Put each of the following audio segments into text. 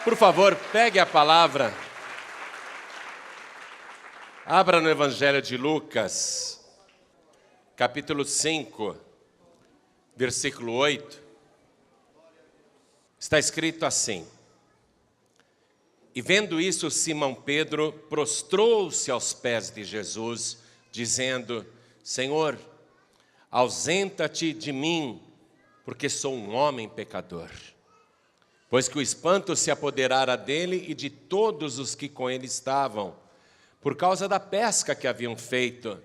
Por favor, pegue a palavra. Abra no Evangelho de Lucas, capítulo 5, versículo 8. Está escrito assim: E vendo isso, Simão Pedro prostrou-se aos pés de Jesus, dizendo: Senhor, ausenta-te de mim, porque sou um homem pecador. Pois que o espanto se apoderara dele e de todos os que com ele estavam, por causa da pesca que haviam feito,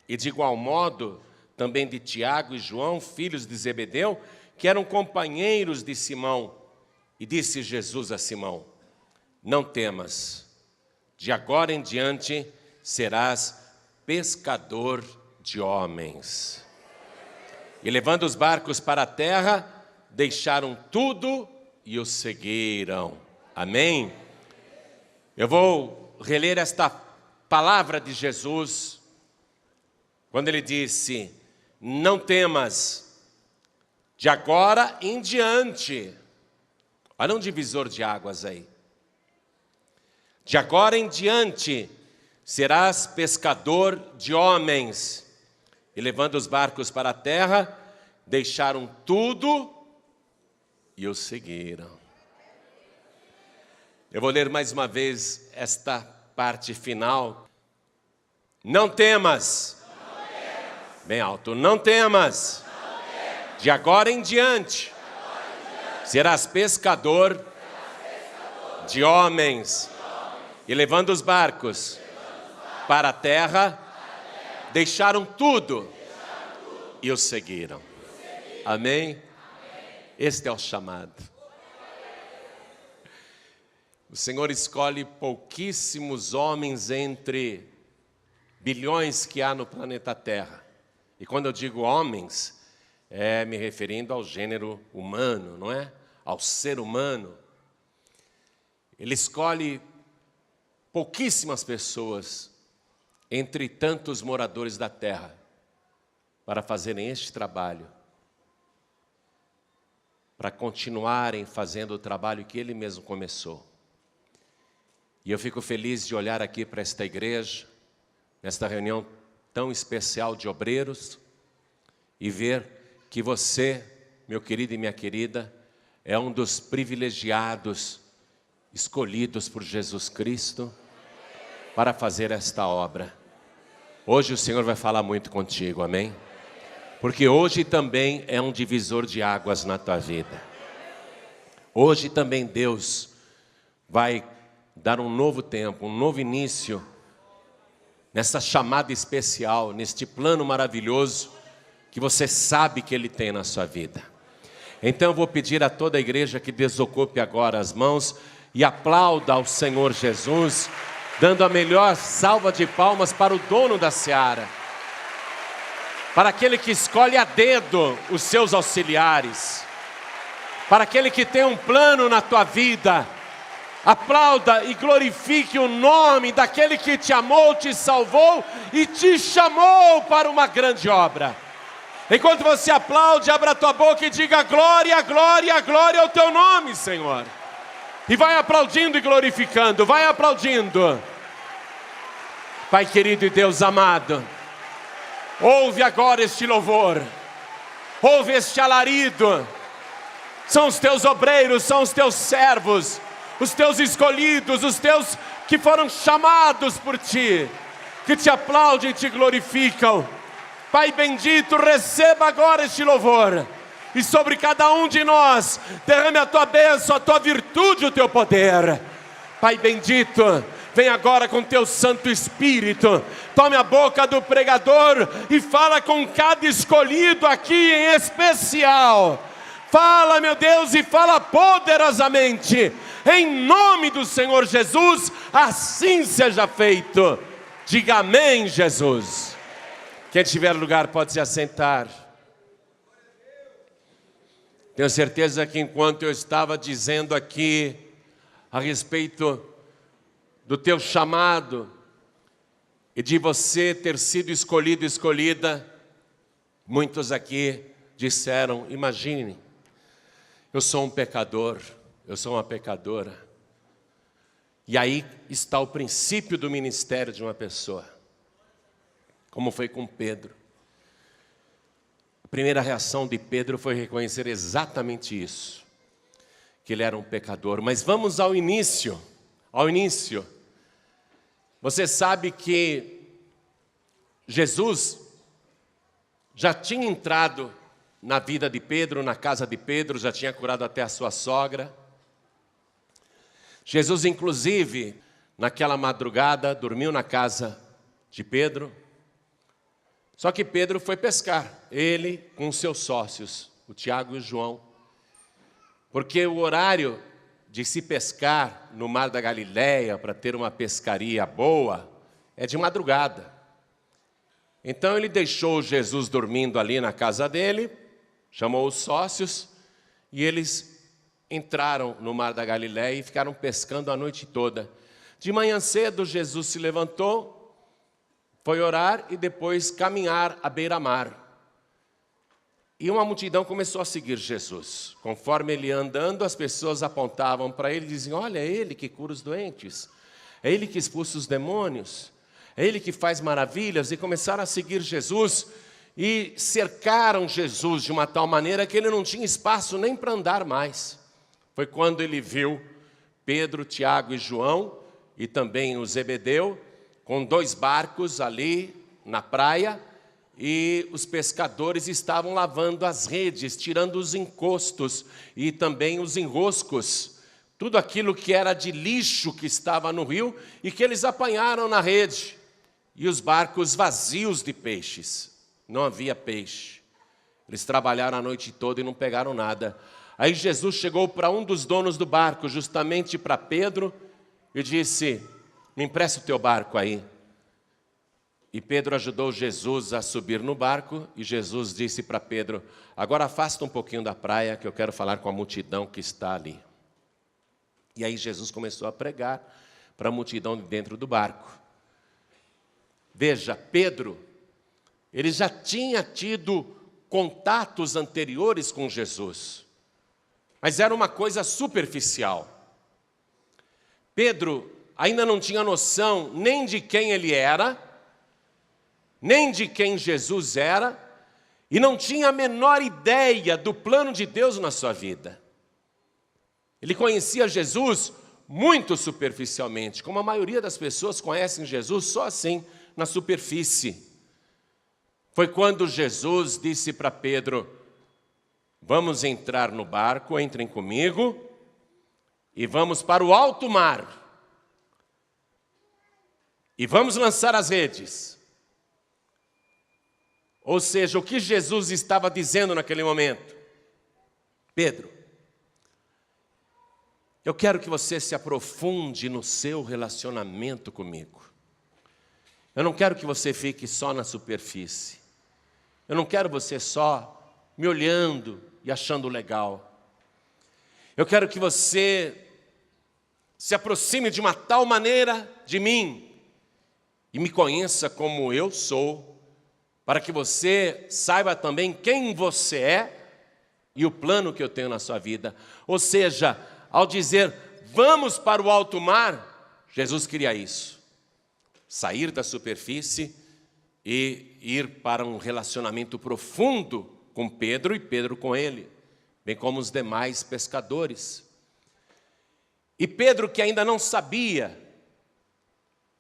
e de igual modo também de Tiago e João, filhos de Zebedeu, que eram companheiros de Simão. E disse Jesus a Simão: Não temas, de agora em diante serás pescador de homens. E levando os barcos para a terra, deixaram tudo e os seguiram. Amém? Eu vou reler esta palavra de Jesus, quando ele disse: Não temas, de agora em diante. Olha um divisor de águas aí. De agora em diante serás pescador de homens. E levando os barcos para a terra, deixaram tudo e os seguiram. Eu vou ler mais uma vez esta parte final. Não temas. Bem alto. Não temas. De agora em diante serás pescador de homens. E levando os barcos para a terra, deixaram tudo e os seguiram. Amém? Este é o chamado. O Senhor escolhe pouquíssimos homens entre bilhões que há no planeta Terra. E quando eu digo homens, é me referindo ao gênero humano, não é? Ao ser humano. Ele escolhe pouquíssimas pessoas entre tantos moradores da terra para fazerem este trabalho, para continuarem fazendo o trabalho que Ele mesmo começou. E eu fico feliz de olhar aqui para esta igreja, nesta reunião tão especial de obreiros, e ver que você, meu querido e minha querida, é um dos privilegiados, escolhidos por Jesus Cristo, para fazer esta obra. Hoje o Senhor vai falar muito contigo, amém? Porque hoje também é um divisor de águas na tua vida. Hoje também Deus vai dar um novo tempo, um novo início, nessa chamada especial, neste plano maravilhoso, que você sabe que Ele tem na sua vida. Então eu vou pedir a toda a igreja que desocupe agora as mãos e aplauda ao Senhor Jesus, dando a melhor salva de palmas para o dono da seara, para aquele que escolhe a dedo os seus auxiliares, para aquele que tem um plano na tua vida. Aplauda e glorifique o nome daquele que te amou, te salvou e te chamou para uma grande obra. Enquanto você aplaude, abra a tua boca e diga: glória, glória, glória ao teu nome, Senhor. E vai aplaudindo e glorificando, vai aplaudindo. Pai querido e Deus amado, ouve agora este louvor, ouve este alarido. São os teus obreiros, são os teus servos, os teus escolhidos, os teus que foram chamados por ti, que te aplaudem e te glorificam. Pai bendito, receba agora este louvor. E sobre cada um de nós, derrame a tua bênção, a tua virtude, o teu poder. Pai bendito, vem agora com teu Santo Espírito. Tome a boca do pregador e fala com cada escolhido aqui em especial. Fala, meu Deus, e fala poderosamente. Em nome do Senhor Jesus, assim seja feito. Diga amém, Jesus. Quem tiver lugar pode se assentar. Tenho certeza que enquanto eu estava dizendo aqui a respeito do teu chamado e de você ter sido escolhido, escolhida, muitos aqui disseram: imagine, eu sou um pecador, eu sou uma pecadora, E aí está o princípio do ministério de uma pessoa, como foi com Pedro. A primeira reação de Pedro foi reconhecer exatamente isso, que ele era um pecador. Mas vamos ao início. Ao início. Você sabe que Jesus já tinha entrado na vida de Pedro, na casa de Pedro, já tinha curado até a sua sogra. Jesus, inclusive, naquela madrugada, dormiu na casa de Pedro. Só que Pedro foi pescar, ele com seus sócios, o Tiago e o João. Porque o horário de se pescar no mar da Galileia, para ter uma pescaria boa, é de madrugada. Então ele deixou Jesus dormindo ali na casa dele, chamou os sócios, e eles entraram no mar da Galileia e ficaram pescando a noite toda. De manhã cedo, Jesus se levantou, foi orar e depois caminhar à beira-mar. E uma multidão começou a seguir Jesus. Conforme ele ia andando, as pessoas apontavam para ele e diziam: olha, é ele que cura os doentes, é ele que expulsa os demônios, é ele que faz maravilhas. E começaram a seguir Jesus e cercaram Jesus de uma tal maneira que ele não tinha espaço nem para andar mais. Foi quando ele viu Pedro, Tiago e João, e também o Zebedeu, com 2 barcos ali na praia, e os pescadores estavam lavando as redes, tirando os encostos e também os enroscos, tudo aquilo que era de lixo que estava no rio e que eles apanharam na rede, e os barcos vazios de peixes, não havia peixe. Eles trabalharam a noite toda e não pegaram nada. Aí Jesus chegou para um dos donos do barco, justamente para Pedro, e disse: me empresta o teu barco aí. E Pedro ajudou Jesus a subir no barco, e Jesus disse para Pedro: agora afasta um pouquinho da praia, que eu quero falar com a multidão que está ali. E aí Jesus começou a pregar para a multidão dentro do barco. Veja, Pedro, ele já tinha tido contatos anteriores com Jesus, mas era uma coisa superficial. Pedro ainda não tinha noção nem de quem ele era, nem de quem Jesus era, e não tinha a menor ideia do plano de Deus na sua vida. Ele conhecia Jesus muito superficialmente, como a maioria das pessoas conhecem Jesus só assim, na superfície. Foi quando Jesus disse para Pedro: vamos entrar no barco, entrem comigo, e vamos para o alto mar, e vamos lançar as redes. Ou seja, o que Jesus estava dizendo naquele momento: Pedro, eu quero que você se aprofunde no seu relacionamento comigo. Eu não quero que você fique só na superfície. Eu não quero você só me olhando e achando legal. Eu quero que você se aproxime de uma tal maneira de mim e me conheça como eu sou, para que você saiba também quem você é e o plano que eu tenho na sua vida. Ou seja, ao dizer, vamos para o alto mar, Jesus queria isso. Sair da superfície e ir para um relacionamento profundo com Pedro e Pedro com ele, bem como os demais pescadores. E Pedro, que ainda não sabia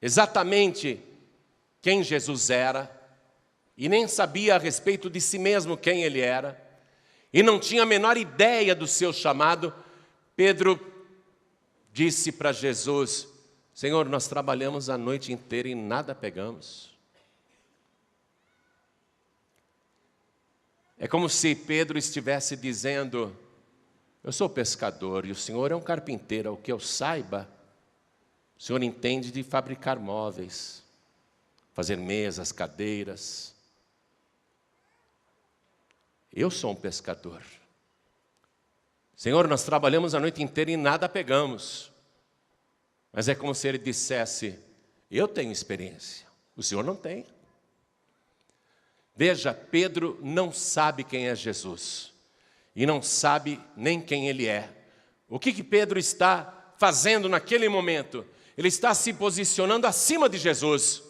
exatamente quem Jesus era, e nem sabia a respeito de si mesmo quem ele era, e não tinha a menor ideia do seu chamado, Pedro disse para Jesus: Senhor, nós trabalhamos a noite inteira e nada pegamos. É como se Pedro estivesse dizendo: eu sou pescador e o Senhor é um carpinteiro, ao que eu saiba, o Senhor entende de fabricar móveis, fazer mesas, cadeiras. Eu sou um pescador. Senhor, nós trabalhamos a noite inteira e nada pegamos. Mas é como se ele dissesse: eu tenho experiência, o Senhor não tem. Veja, Pedro não sabe quem é Jesus, e não sabe nem quem ele é. O que Pedro está fazendo naquele momento? Ele está se posicionando acima de Jesus.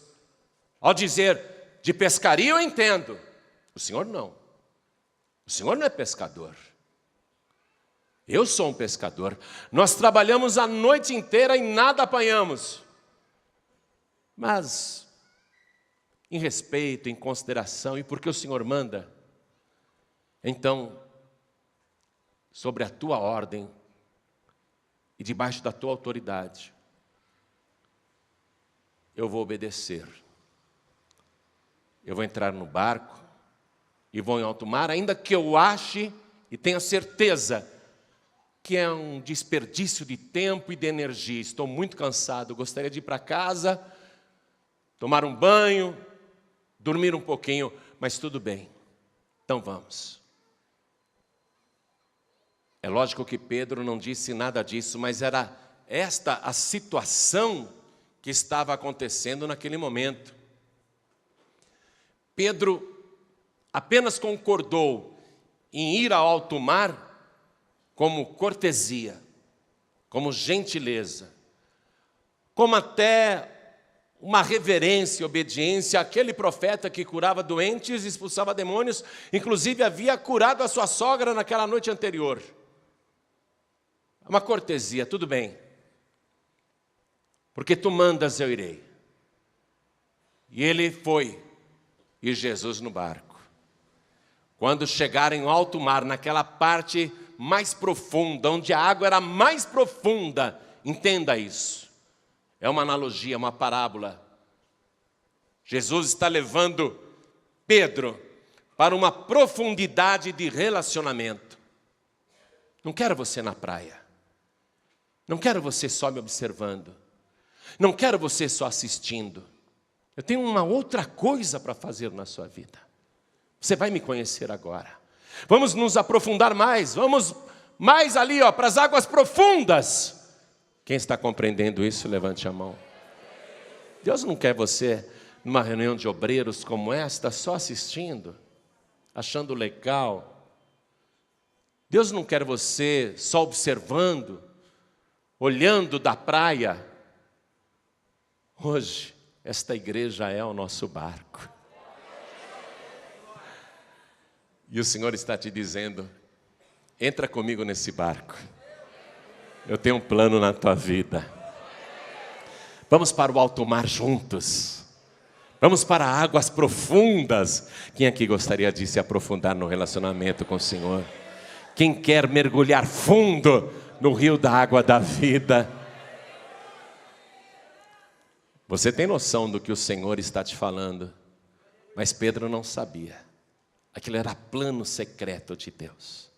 Ao dizer, de pescaria eu entendo. O Senhor não. O Senhor não é pescador. Eu sou um pescador. Nós trabalhamos a noite inteira e nada apanhamos. Mas, em respeito, em consideração, e porque o Senhor manda, então, sobre a tua ordem e debaixo da tua autoridade, eu vou obedecer. Eu vou entrar no barco e vou em alto mar, ainda que eu ache e tenha certeza que é um desperdício de tempo e de energia. Estou muito cansado, gostaria de ir para casa, tomar um banho, dormir um pouquinho, mas tudo bem, então vamos. É lógico que Pedro não disse nada disso, mas era esta a situação que estava acontecendo naquele momento. Pedro apenas concordou em ir ao alto mar como cortesia, como gentileza, como até uma reverência e obediência àquele profeta que curava doentes e expulsava demônios, inclusive havia curado a sua sogra naquela noite anterior. Uma cortesia, tudo bem, porque tu mandas, eu irei. E ele foi, e Jesus no barco. Quando chegaram em alto mar, naquela parte mais profunda, onde a água era mais profunda, entenda isso. É uma analogia, uma parábola. Jesus está levando Pedro para uma profundidade de relacionamento. Não quero você na praia. Não quero você só me observando. Não quero você só assistindo. Eu tenho uma outra coisa para fazer na sua vida. Você vai me conhecer agora. Vamos nos aprofundar mais. Vamos mais ali, para as águas profundas. Quem está compreendendo isso, levante a mão. Deus não quer você numa reunião de obreiros como esta, só assistindo, achando legal. Deus não quer você só observando, olhando da praia. Hoje, esta igreja é o nosso barco. E o Senhor está te dizendo, entra comigo nesse barco. Eu tenho um plano na tua vida. Vamos para o alto mar juntos. Vamos para águas profundas. Quem aqui gostaria de se aprofundar no relacionamento com o Senhor? Quem quer mergulhar fundo no rio da água da vida? Você tem noção do que o Senhor está te falando? Mas Pedro não sabia. Aquilo era plano secreto de Deus.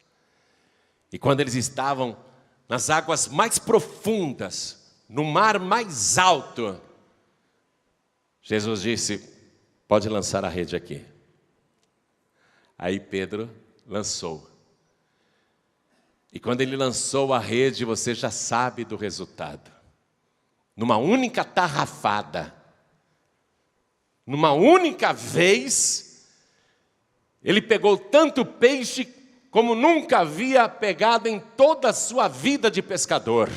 E quando eles estavam nas águas mais profundas, no mar mais alto, Jesus disse, pode lançar a rede aqui. Aí Pedro lançou. E quando ele lançou a rede, você já sabe do resultado. Numa única tarrafada, numa única vez, ele pegou tanto peixe como nunca havia pegado em toda a sua vida de pescador.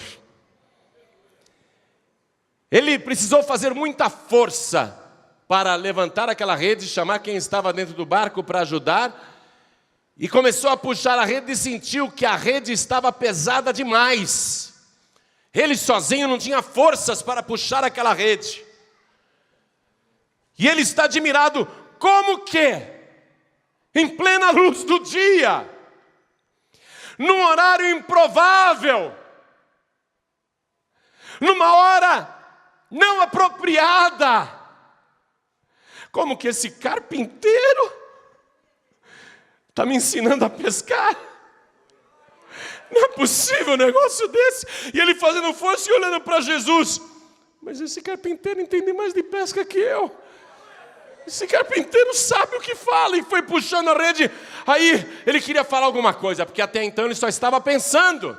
Ele precisou fazer muita força para levantar aquela rede, chamar quem estava dentro do barco para ajudar, e começou a puxar a rede e sentiu que a rede estava pesada demais. Ele sozinho não tinha forças para puxar aquela rede. E ele está admirado, como que, em plena luz do dia, num horário improvável, numa hora não apropriada, como que esse carpinteiro está me ensinando a pescar? Não é possível um negócio desse. E ele fazendo força e olhando para Jesus. Mas esse carpinteiro entende mais de pesca que eu. Esse carpinteiro sabe o que fala. E foi puxando a rede. Aí ele queria falar alguma coisa, porque até então ele só estava pensando.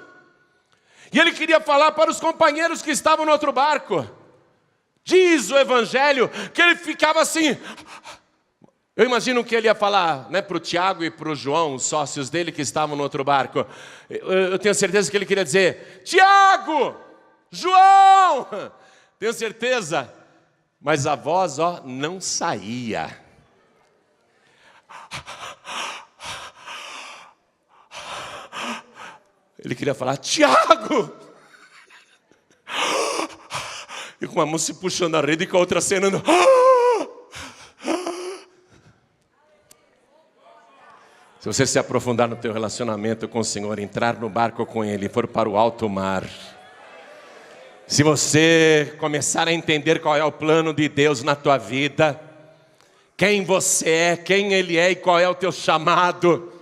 E ele queria falar para os companheiros que estavam no outro barco. Diz o Evangelho que ele ficava assim. Eu imagino que ele ia falar, para o Tiago e para o João, os sócios dele que estavam no outro barco. Eu tenho certeza que ele queria dizer, Tiago, João! Tenho certeza. Mas a voz, não saía. Ele queria falar, Tiago! E com uma mão se puxando a rede e com a outra acenando. Se você se aprofundar no teu relacionamento com o Senhor, entrar no barco com Ele e for para o alto mar, se você começar a entender qual é o plano de Deus na tua vida, quem você é, quem Ele é e qual é o teu chamado,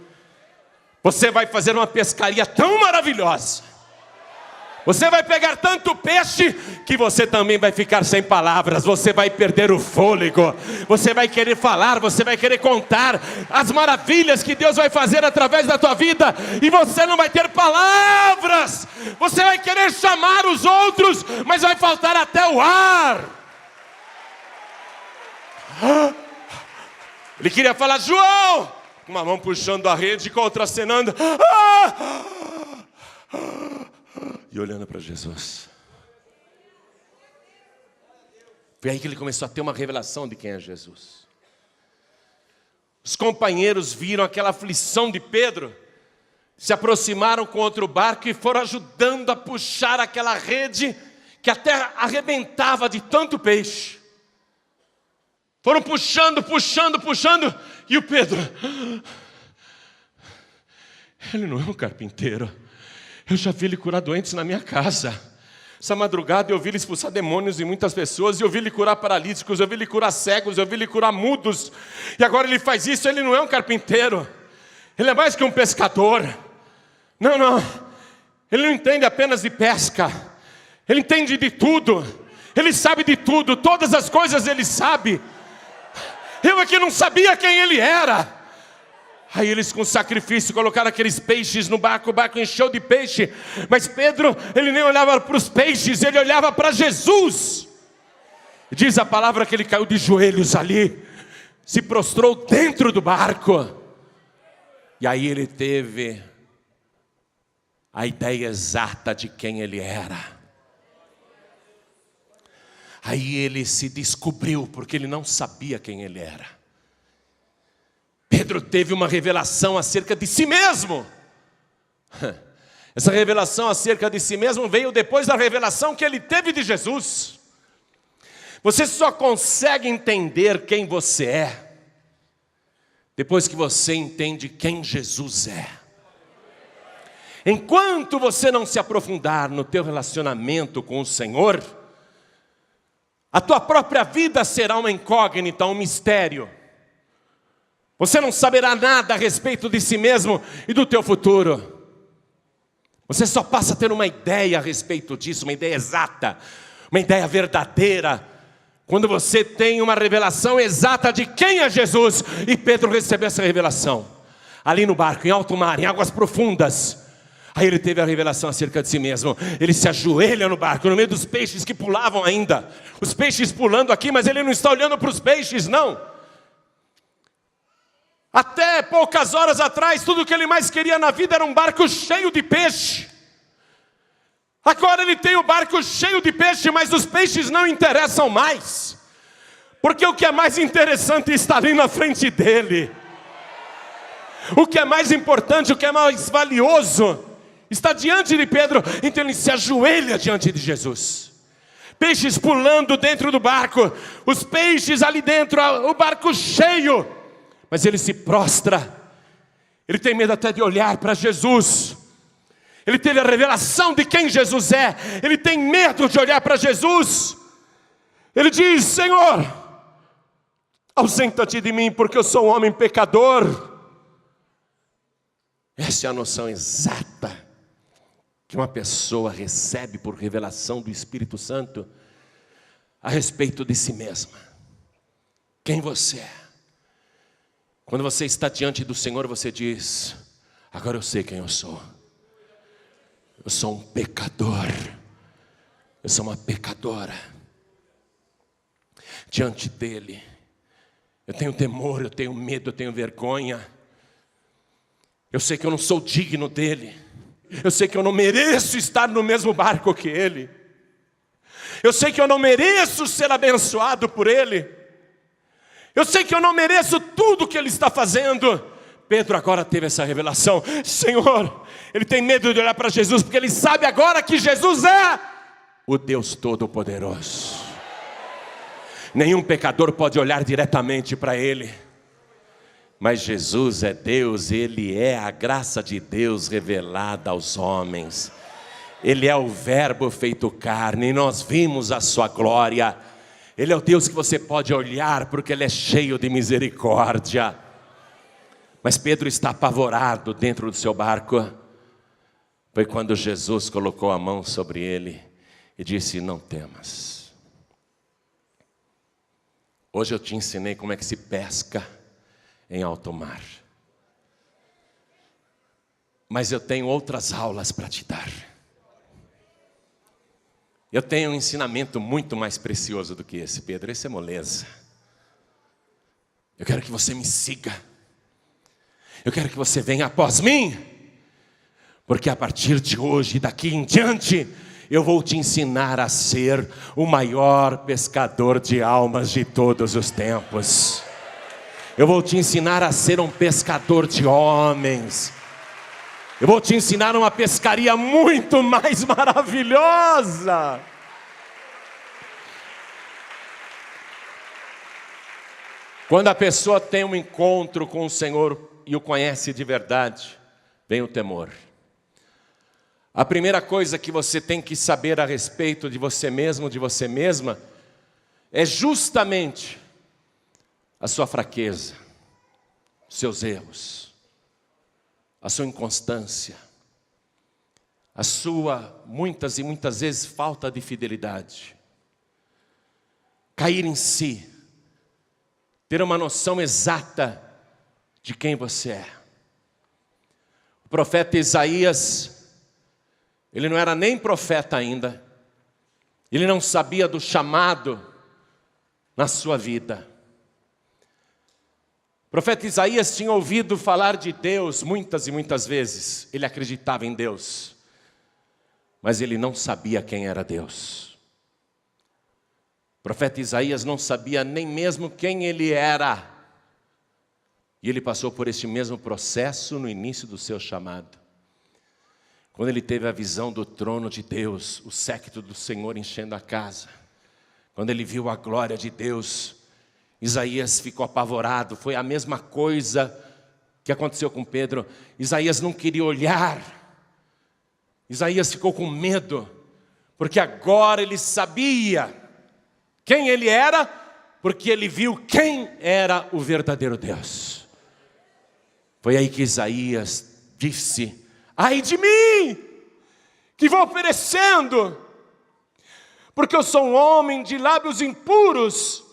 você vai fazer uma pescaria tão maravilhosa. Você vai pegar tanto peixe que você também vai ficar sem palavras. Você vai perder o fôlego. Você vai querer falar, você vai querer contar as maravilhas que Deus vai fazer através da tua vida. E você não vai ter palavras. Você vai querer chamar os outros, mas vai faltar até o ar. Ele queria falar, João! Com uma mão puxando a rede, com a outra acenando. E olhando para Jesus. Foi aí que ele começou a ter uma revelação de quem é Jesus. Os companheiros viram aquela aflição de Pedro, se aproximaram com outro barco e foram ajudando a puxar aquela rede que até arrebentava de tanto peixe. Foram puxando, e o Pedro, ele não é um carpinteiro. Eu já vi ele curar doentes na minha casa. Essa madrugada eu vi ele expulsar demônios em muitas pessoas. Eu vi ele curar paralíticos, eu vi ele curar cegos, eu vi ele curar mudos. E agora ele faz isso, ele não é um carpinteiro. Ele é mais que um pescador. Não. Ele não entende apenas de pesca. Ele entende de tudo. Ele sabe de tudo, todas as coisas ele sabe. Eu aqui não sabia quem ele era. Aí eles com sacrifício colocaram aqueles peixes no barco, o barco encheu de peixe. Mas Pedro, ele nem olhava para os peixes, ele olhava para Jesus. Diz a palavra que ele caiu de joelhos ali, se prostrou dentro do barco. E aí ele teve a ideia exata de quem ele era. Aí ele se descobriu, porque ele não sabia quem ele era. Pedro teve uma revelação acerca de si mesmo. Essa revelação acerca de si mesmo veio depois da revelação que ele teve de Jesus. Você só consegue entender quem você é depois que você entende quem Jesus é. Enquanto você não se aprofundar no teu relacionamento com o Senhor, a tua própria vida será uma incógnita, um mistério. Você não saberá nada a respeito de si mesmo e do teu futuro. Você só passa a ter uma ideia a respeito disso, uma ideia exata, uma ideia verdadeira, quando você tem uma revelação exata de quem é Jesus. E Pedro recebeu essa revelação, ali no barco, em alto mar, em águas profundas. Aí ele teve a revelação acerca de si mesmo. Ele se ajoelha no barco, no meio dos peixes que pulavam ainda. Os peixes pulando aqui, mas ele não está olhando para os peixes, não. Até poucas horas atrás, tudo que ele mais queria na vida era um barco cheio de peixe. Agora ele tem o barco cheio de peixe, mas os peixes não interessam mais. Porque o que é mais interessante está ali na frente dele. O que é mais importante, o que é mais valioso, está diante de Pedro. Então ele se ajoelha diante de Jesus. Peixes pulando dentro do barco, os peixes ali dentro, o barco cheio. Mas ele se prostra. Ele tem medo até de olhar para Jesus. Ele teve a revelação de quem Jesus é. Ele tem medo de olhar para Jesus. Ele diz: Senhor, ausenta-te de mim, porque eu sou um homem pecador. Essa é a noção exata que uma pessoa recebe por revelação do Espírito Santo a respeito de si mesma. Quem você é. Quando você está diante do Senhor, você diz: agora eu sei quem eu sou. Eu sou um pecador. Eu sou uma pecadora. Diante dele, eu tenho temor, eu tenho medo, eu tenho vergonha. Eu sei que eu não sou digno dele. Eu sei que eu não mereço estar no mesmo barco que ele. Eu sei que eu não mereço ser abençoado por Ele. Eu sei que eu não mereço tudo que Ele está fazendo. Pedro agora teve essa revelação. Senhor, ele tem medo de olhar para Jesus, porque ele sabe agora que Jesus é o Deus Todo-Poderoso. Nenhum pecador pode olhar diretamente para Ele. Mas Jesus é Deus, Ele é a graça de Deus revelada aos homens. Ele é o verbo feito carne, e nós vimos a sua glória. Ele é o Deus que você pode olhar, porque Ele é cheio de misericórdia. Mas Pedro está apavorado dentro do seu barco. Foi quando Jesus colocou a mão sobre ele e disse: não temas. Hoje eu te ensinei como é que se pesca em alto mar. Mas eu tenho outras aulas para te dar. Eu tenho um ensinamento muito mais precioso do que esse, Pedro. Esse é moleza. Eu quero que você me siga. Eu quero que você venha após mim. Porque a partir de hoje, daqui em diante, eu vou te ensinar a ser o maior pescador de almas de todos os tempos. Eu vou te ensinar a ser um pescador de homens. Eu vou te ensinar uma pescaria muito mais maravilhosa. Quando a pessoa tem um encontro com o Senhor e o conhece de verdade, vem o temor. A primeira coisa que você tem que saber a respeito de você mesmo, de você mesma, é justamente a sua fraqueza, os seus erros, a sua inconstância, a sua muitas e muitas vezes falta de fidelidade. Cair em si, ter uma noção exata de quem você é. O profeta Isaías, ele não era nem profeta ainda, ele não sabia do chamado na sua vida. O profeta Isaías tinha ouvido falar de Deus muitas e muitas vezes. Ele acreditava em Deus, mas ele não sabia quem era Deus. O profeta Isaías não sabia nem mesmo quem ele era. E ele passou por este mesmo processo no início do seu chamado. Quando ele teve a visão do trono de Deus, o séquito do Senhor enchendo a casa. Quando ele viu a glória de Deus, Isaías ficou apavorado. Foi a mesma coisa que aconteceu com Pedro. Isaías não queria olhar. Isaías ficou com medo, porque agora ele sabia quem ele era, porque ele viu quem era o verdadeiro Deus. Foi aí que Isaías disse: ai de mim, que vou perecendo, porque eu sou um homem de lábios impuros,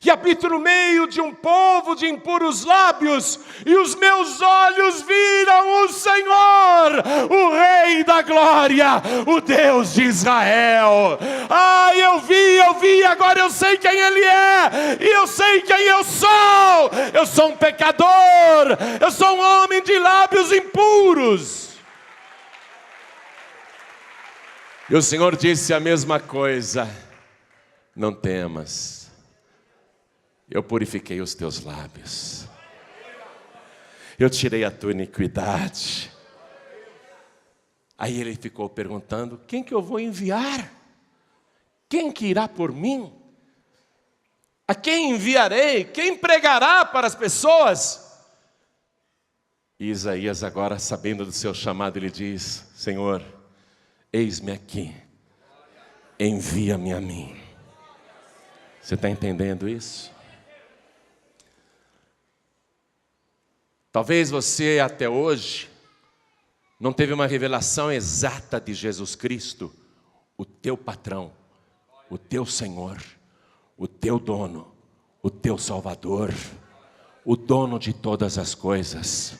e habito no meio de um povo de impuros lábios, e os meus olhos viram o Senhor, o Rei da Glória, o Deus de Israel. Eu vi, agora eu sei quem Ele é, e eu sei quem eu sou. Eu sou um pecador, eu sou um homem de lábios impuros. E o Senhor disse a mesma coisa: não temas. Eu purifiquei os teus lábios. Eu tirei a tua iniquidade. Aí ele ficou perguntando: quem que eu vou enviar? Quem que irá por mim? A quem enviarei? Quem pregará para as pessoas? E Isaías agora, sabendo do seu chamado, ele diz: Senhor, eis-me aqui, envia-me a mim. Você está entendendo isso? Talvez você até hoje não teve uma revelação exata de Jesus Cristo, o teu patrão, o teu Senhor, o teu dono, o teu Salvador, o dono de todas as coisas.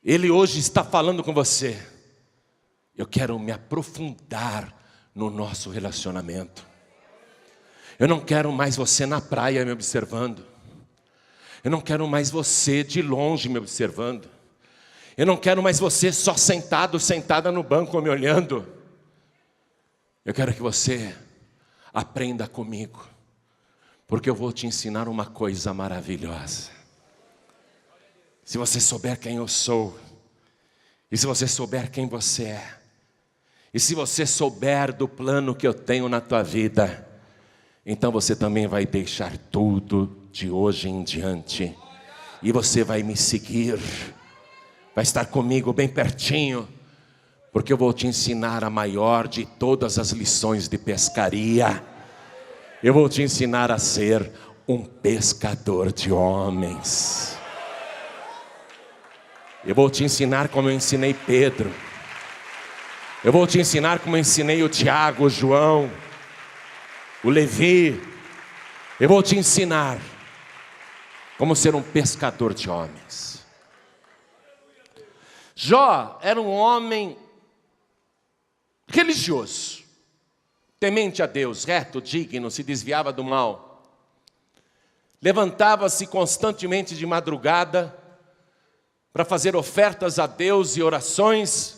Ele hoje está falando com você. Eu quero me aprofundar no nosso relacionamento. Eu não quero mais você na praia me observando. Eu não quero mais você de longe me observando. Eu não quero mais você só sentada no banco me olhando. Eu quero que você aprenda comigo, porque eu vou te ensinar uma coisa maravilhosa. Se você souber quem eu sou, e se você souber quem você é, e se você souber do plano que eu tenho na tua vida, então você também vai deixar tudo de hoje em diante, e você vai me seguir, vai estar comigo bem pertinho, porque eu vou te ensinar a maior de todas as lições de pescaria. Eu vou te ensinar a ser um pescador de homens. Eu vou te ensinar como eu ensinei Pedro. Eu vou te ensinar como eu ensinei o Tiago, o João, o Levi. Eu vou te ensinar como ser um pescador de homens. Jó era um homem religioso, temente a Deus, reto, digno, se desviava do mal. Levantava-se constantemente de madrugada para fazer ofertas a Deus e orações,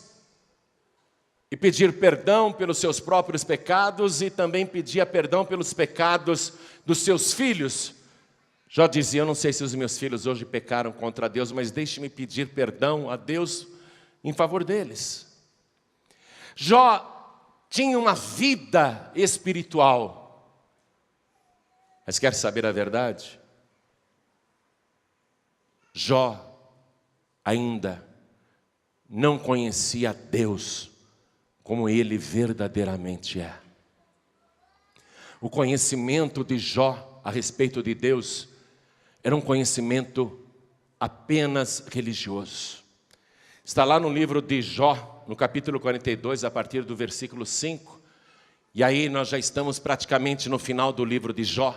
e pedir perdão pelos seus próprios pecados, e também pedia perdão pelos pecados dos seus filhos. Jó dizia: eu não sei se os meus filhos hoje pecaram contra Deus, mas deixe-me pedir perdão a Deus em favor deles. Jó tinha uma vida espiritual. Mas quer saber a verdade? Jó ainda não conhecia Deus como Ele verdadeiramente é. O conhecimento de Jó a respeito de Deus era um conhecimento apenas religioso. Está lá no livro de Jó, no capítulo 42, a partir do versículo 5. E aí nós já estamos praticamente no final do livro de Jó.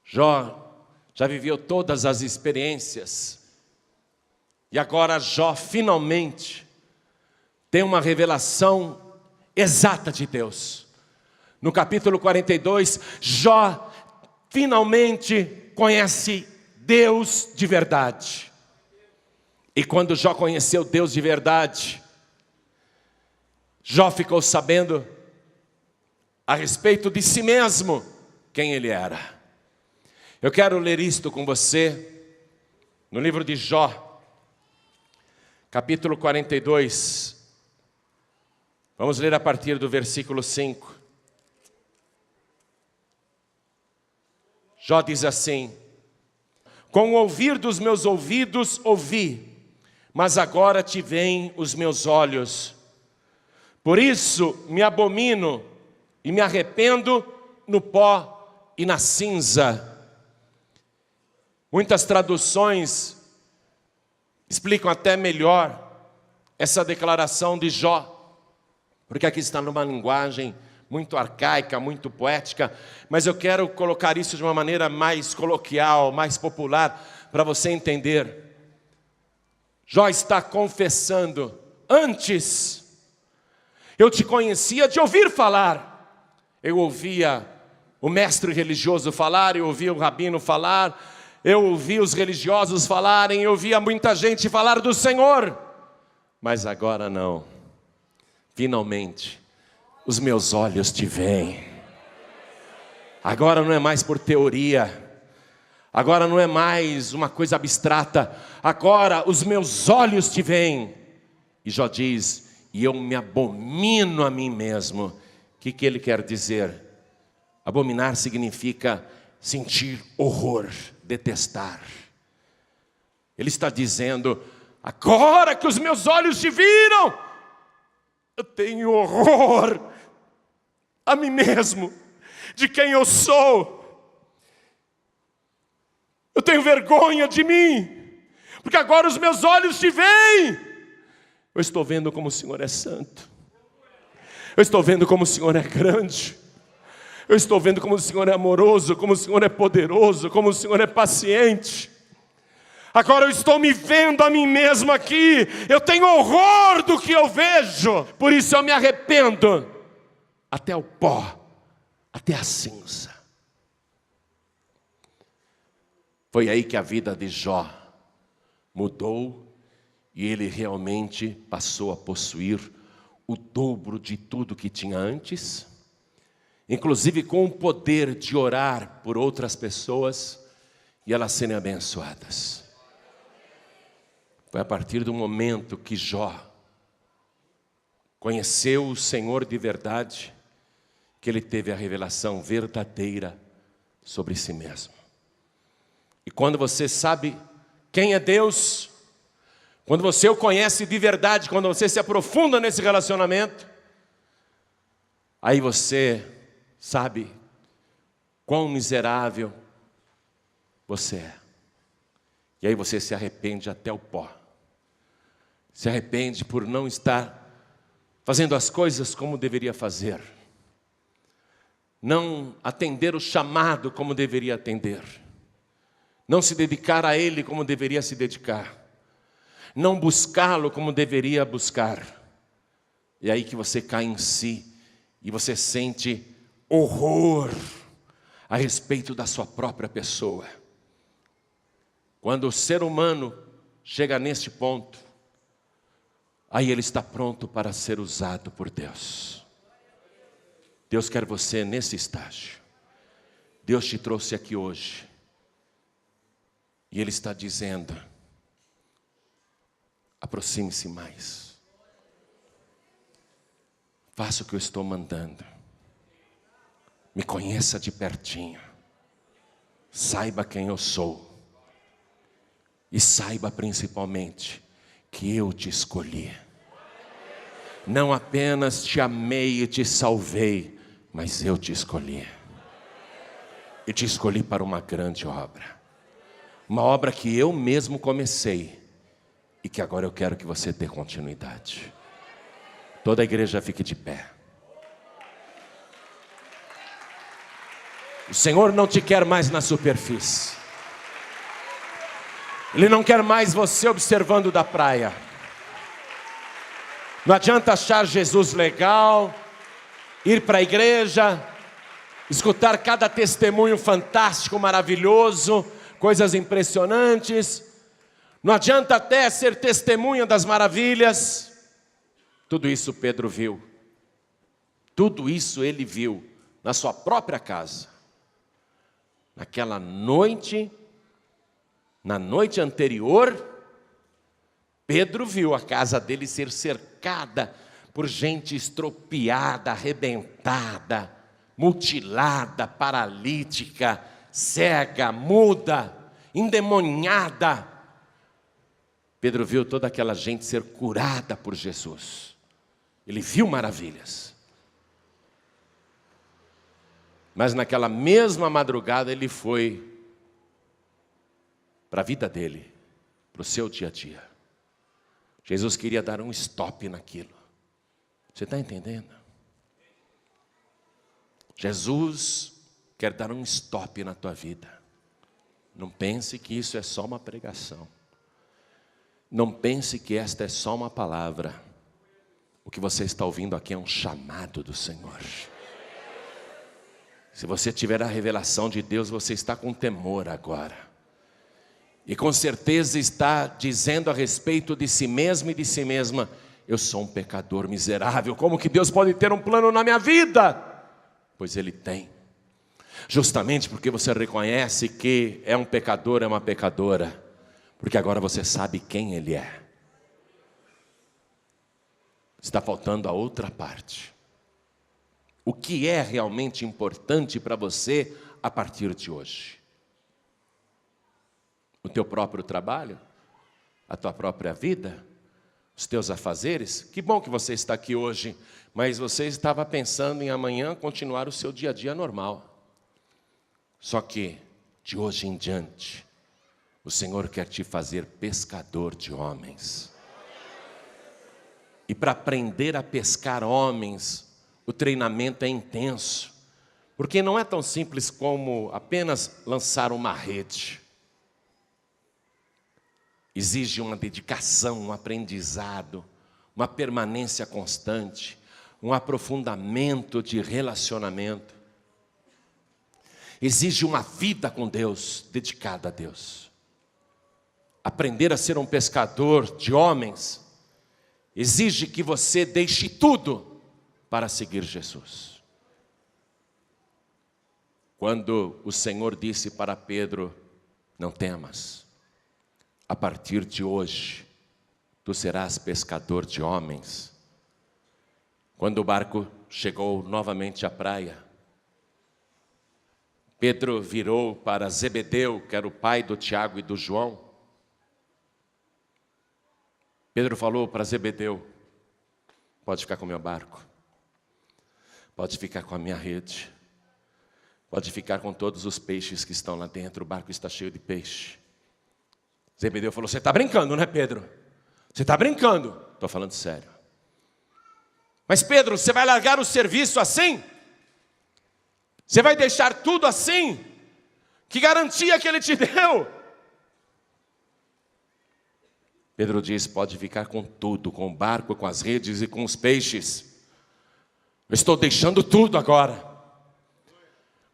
Jó já viveu todas as experiências. E agora Jó finalmente tem uma revelação exata de Deus. No capítulo 42, Jó finalmente conhece Deus de verdade. E quando Jó conheceu Deus de verdade, Jó ficou sabendo a respeito de si mesmo quem ele era. Eu quero ler isto com você no livro de Jó, capítulo 42. Vamos ler a partir do versículo 5. Jó diz assim: com o ouvir dos meus ouvidos ouvi, mas agora te veem os meus olhos. Por isso me abomino e me arrependo no pó e na cinza. Muitas traduções explicam até melhor essa declaração de Jó, porque aqui está numa linguagem muito arcaica, muito poética, mas eu quero colocar isso de uma maneira mais coloquial, mais popular, para você entender. Jó está confessando: antes eu te conhecia de ouvir falar. Eu ouvia o mestre religioso falar, eu ouvia o rabino falar, eu ouvia os religiosos falarem, eu ouvia muita gente falar do Senhor. Mas agora não. Finalmente, os meus olhos te veem. Agora não é mais por teoria. Agora não é mais uma coisa abstrata. Agora os meus olhos te veem. E Jó diz: e eu me abomino a mim mesmo. O que ele quer dizer? Abominar significa sentir horror, detestar. Ele está dizendo: agora que os meus olhos te viram, eu tenho horror a mim mesmo, de quem eu sou. Eu tenho vergonha de mim, porque agora os meus olhos te veem. Eu estou vendo como o Senhor é santo. Eu estou vendo como o Senhor é grande. Eu estou vendo como o Senhor é amoroso, como o Senhor é poderoso, como o Senhor é paciente. Agora eu estou me vendo a mim mesmo aqui. Eu tenho horror do que eu vejo. Por isso eu me arrependo até o pó, até a cinza. Foi aí que a vida de Jó mudou e ele realmente passou a possuir o dobro de tudo que tinha antes, inclusive com o poder de orar por outras pessoas e elas serem abençoadas. Foi a partir do momento que Jó conheceu o Senhor de verdade, que ele teve a revelação verdadeira sobre si mesmo. E quando você sabe quem é Deus, quando você o conhece de verdade, quando você se aprofunda nesse relacionamento, aí você sabe quão miserável você é. E aí você se arrepende até o pó. Se arrepende por não estar fazendo as coisas como deveria fazer. Não atender o chamado como deveria atender. Não se dedicar a Ele como deveria se dedicar. Não buscá-lo como deveria buscar. É aí que você cai em si e você sente horror a respeito da sua própria pessoa. Quando o ser humano chega neste ponto, aí ele está pronto para ser usado por Deus. Deus quer você nesse estágio. Deus te trouxe aqui hoje. E Ele está dizendo: aproxime-se mais. Faça o que eu estou mandando. Me conheça de pertinho. Saiba quem eu sou. E saiba principalmente que eu te escolhi. Não apenas te amei e te salvei, mas eu te escolhi. E te escolhi para uma grande obra. Uma obra que eu mesmo comecei e que agora eu quero que você dê continuidade. Toda a igreja fique de pé. O Senhor não te quer mais na superfície. Ele não quer mais você observando da praia. Não adianta achar Jesus legal, ir para a igreja, escutar cada testemunho fantástico, maravilhoso, coisas impressionantes. Não adianta até ser testemunha das maravilhas. Tudo isso Pedro viu. Tudo isso ele viu na sua própria casa. Naquela noite, na noite anterior, Pedro viu a casa dele ser cercada por gente estropiada, arrebentada, mutilada, paralítica, cega, muda, endemoniada. Pedro viu toda aquela gente ser curada por Jesus. Ele viu maravilhas. Mas naquela mesma madrugada ele foi para a vida dele, para o seu dia a dia. Jesus queria dar um stop naquilo. Você está entendendo? Jesus quer dar um stop na tua vida. Não pense que isso é só uma pregação. Não pense que esta é só uma palavra. O que você está ouvindo aqui é um chamado do Senhor. Se você tiver a revelação de Deus, você está com temor agora. E com certeza está dizendo a respeito de si mesmo e de si mesma: eu sou um pecador miserável, como que Deus pode ter um plano na minha vida? Pois Ele tem. Justamente porque você reconhece que é um pecador, é uma pecadora. Porque agora você sabe quem Ele é. Está faltando a outra parte. O que é realmente importante para você a partir de hoje? O teu próprio trabalho? A tua própria vida? Os teus afazeres? Que bom que você está aqui hoje, mas você estava pensando em amanhã continuar o seu dia a dia normal. Só que, de hoje em diante, o Senhor quer te fazer pescador de homens. E para aprender a pescar homens, o treinamento é intenso. Porque não é tão simples como apenas lançar uma rede. Exige uma dedicação, um aprendizado, uma permanência constante, um aprofundamento de relacionamento. Exige uma vida com Deus, dedicada a Deus. Aprender a ser um pescador de homens exige que você deixe tudo para seguir Jesus. Quando o Senhor disse para Pedro: não temas, a partir de hoje tu serás pescador de homens. Quando o barco chegou novamente à praia, Pedro virou para Zebedeu, que era o pai do Tiago e do João. Pedro falou para Zebedeu: pode ficar com o meu barco, pode ficar com a minha rede, pode ficar com todos os peixes que estão lá dentro, o barco está cheio de peixe. Zebedeu falou: você está brincando, né, Pedro? Você está brincando? Estou falando sério. Mas Pedro, você vai largar o serviço assim? Você vai deixar tudo assim? Que garantia que ele te deu? Pedro diz: pode ficar com tudo, com o barco, com as redes e com os peixes. Eu estou deixando tudo agora,